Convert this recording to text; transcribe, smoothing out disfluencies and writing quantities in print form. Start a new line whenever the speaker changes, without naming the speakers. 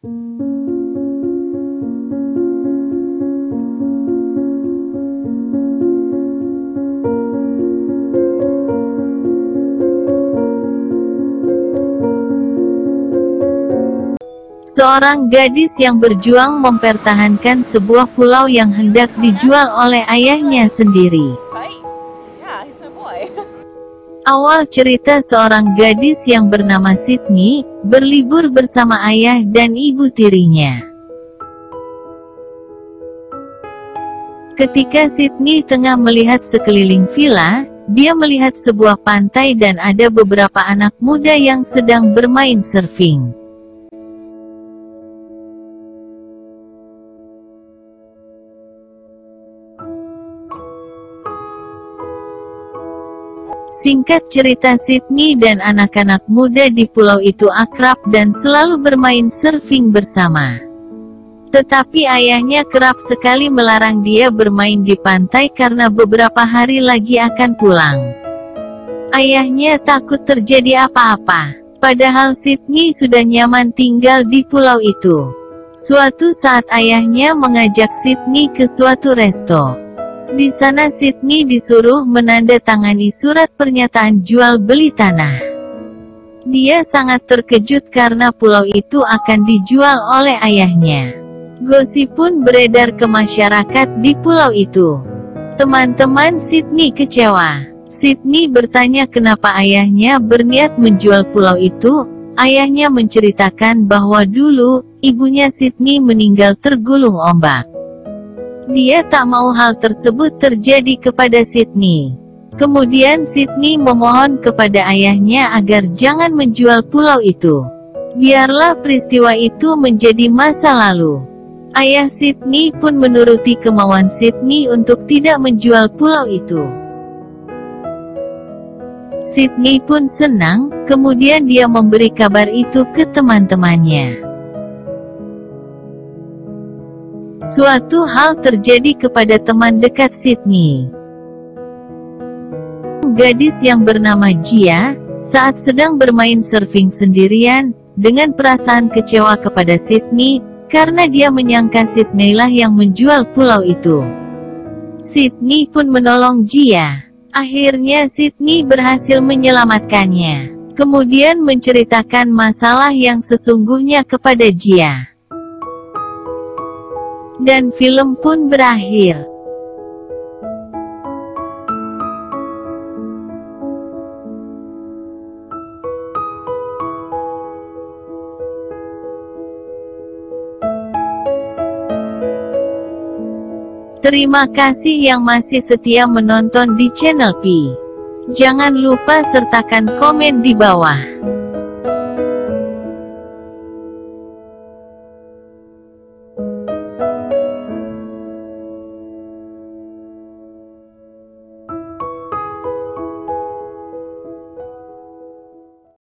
Seorang gadis yang berjuang mempertahankan sebuah pulau yang hendak dijual oleh ayahnya sendiri. Awal cerita seorang gadis yang bernama Sydney, berlibur bersama ayah dan ibu tirinya. Ketika Sydney tengah melihat sekeliling villa, dia melihat sebuah pantai dan ada beberapa anak muda yang sedang bermain surfing. Singkat cerita, Sydney dan anak-anak muda di pulau itu akrab dan selalu bermain surfing bersama. Tetapi ayahnya kerap sekali melarang dia bermain di pantai karena beberapa hari lagi akan pulang. Ayahnya takut terjadi apa-apa, padahal Sydney sudah nyaman tinggal di pulau itu. Suatu saat ayahnya mengajak Sydney ke suatu resto. Di sana Sydney disuruh menandatangani surat pernyataan jual beli tanah. Dia sangat terkejut karena pulau itu akan dijual oleh ayahnya. Gosip pun beredar ke masyarakat di pulau itu. Teman-teman Sydney kecewa. Sydney bertanya kenapa ayahnya berniat menjual pulau itu. Ayahnya menceritakan bahwa dulu, ibunya Sydney meninggal tergulung ombak. Dia tak mau hal tersebut terjadi kepada Sydney. Kemudian Sydney memohon kepada ayahnya agar jangan menjual pulau itu. Biarlah peristiwa itu menjadi masa lalu. Ayah Sydney pun menuruti kemauan Sydney untuk tidak menjual pulau itu. Sydney pun senang, kemudian dia memberi kabar itu ke teman-temannya. Suatu hal terjadi kepada teman dekat Sydney. Gadis yang bernama Gia, saat sedang bermain surfing sendirian, dengan perasaan kecewa kepada Sydney, karena dia menyangka Sydney lah yang menjual pulau itu. Sydney pun menolong Gia. Akhirnya Sydney berhasil menyelamatkannya. Kemudian menceritakan masalah yang sesungguhnya kepada Gia. Dan film pun berakhir. Terima kasih yang masih setia menonton di channel Pi. Jangan lupa sertakan komen di bawah.